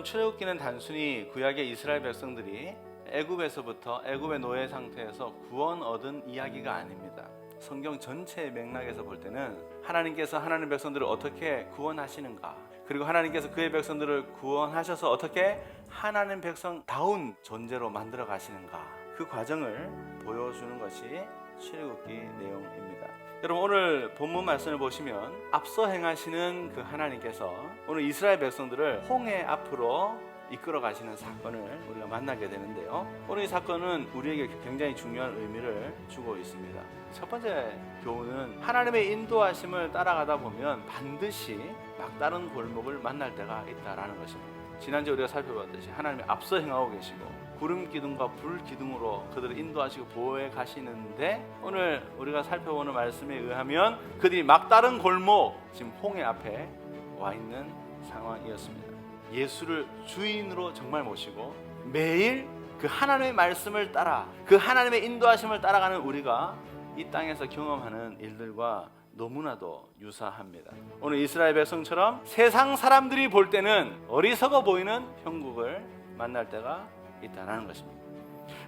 출애굽기는 단순히 구약의 이스라엘 백성들이 애굽에서부터 애굽의 노예 상태에서 구원 얻은 이야기가 아닙니다. 성경 전체의 맥락에서 볼 때는 하나님께서 하나님 백성들을 어떻게 구원하시는가, 그리고 하나님께서 그의 백성들을 구원하셔서 어떻게 하나님 백성다운 존재로 만들어 가시는가, 그 과정을 보여주는 것이 출애굽기 내용입니다. 여러분, 오늘 본문 말씀을 보시면 앞서 행하시는 그 하나님께서 오늘 이스라엘 백성들을 홍해 앞으로 이끌어 가시는 사건을 우리가 만나게 되는데요, 오늘 이 사건은 우리에게 굉장히 중요한 의미를 주고 있습니다. 첫 번째 교훈은 하나님의 인도하심을 따라가다 보면 반드시 막다른 골목을 만날 때가 있다라는 것입니다. 지난주에 우리가 살펴봤듯이 하나님이 앞서 행하고 계시고 구름 기둥과 불 기둥으로 그들을 인도하시고 보호해 가시는데, 오늘 우리가 살펴보는 말씀에 의하면 그들이 막다른 골목, 지금 홍해 앞에 와 있는 상황이었습니다. 예수를 주인으로 정말 모시고 매일 그 하나님의 말씀을 따라, 그 하나님의 인도하심을 따라가는 우리가 이 땅에서 경험하는 일들과 너무나도 유사합니다. 오늘 이스라엘 백성처럼 세상 사람들이 볼 때는 어리석어 보이는 형국을 만날 때가 있다는 것입니다.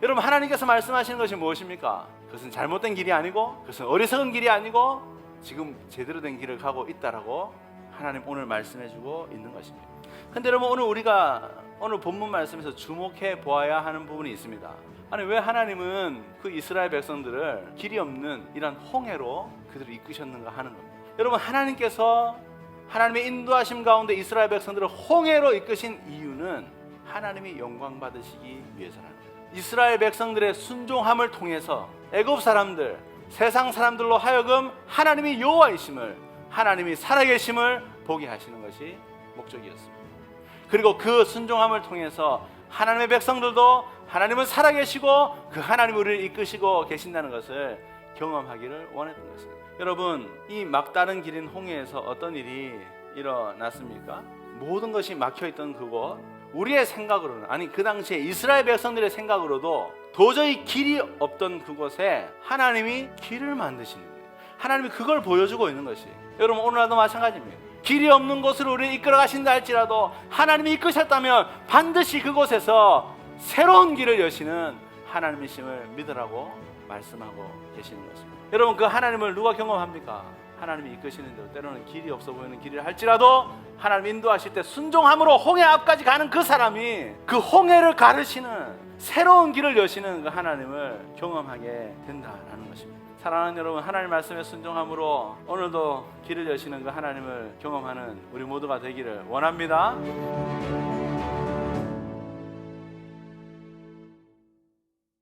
여러분, 하나님께서 말씀하시는 것이 무엇입니까? 그것은 잘못된 길이 아니고, 그것은 어리석은 길이 아니고, 지금 제대로 된 길을 가고 있다라고 하나님 오늘 말씀해주고 있는 것입니다. 근데 여러분, 오늘 우리가 오늘 본문 말씀에서 주목해 보아야 하는 부분이 있습니다. 아니, 왜 하나님은 그 이스라엘 백성들을 길이 없는 이런 홍해로 그들을 이끄셨는가 하는 겁니다. 여러분, 하나님께서 하나님의 인도하심 가운데 이스라엘 백성들을 홍해로 이끄신 이유는 하나님이 영광 받으시기 위해서라는 거예요. 이스라엘 백성들의 순종함을 통해서 애굽 사람들, 세상 사람들로 하여금 하나님이 여호와이심을, 하나님이 살아계심을 보게 하시는 것이 목적이었습니다. 그리고 그 순종함을 통해서 하나님의 백성들도 하나님은 살아계시고 그 하나님이 우리를 이끄시고 계신다는 것을 경험하기를 원했던 것입니다. 여러분, 이 막다른 길인 홍해에서 어떤 일이 일어났습니까? 모든 것이 막혀있던 그곳, 우리의 생각으로는, 아니 그 당시에 이스라엘 백성들의 생각으로도 도저히 길이 없던 그곳에 하나님이 길을 만드시는 거예요. 하나님이 그걸 보여주고 있는 것이, 여러분 오늘날도 마찬가지입니다. 길이 없는 곳으로 우리를 이끌어 가신다 할지라도 하나님이 이끄셨다면 반드시 그곳에서 새로운 길을 여시는 하나님이심을 믿으라고 말씀하고 계시는 것입니다. 여러분, 그 하나님을 누가 경험합니까? 하나님이 이끄시는 대로, 때로는 길이 없어 보이는 길을 할지라도 하나님 인도하실 때 순종함으로 홍해 앞까지 가는 그 사람이 그 홍해를 가르시는 새로운 길을 여시는 그 하나님을 경험하게 된다라는 것입니다. 사랑하는 여러분, 하나님 말씀에 순종함으로 오늘도 길을 여시는 그 하나님을 경험하는 우리 모두가 되기를 원합니다.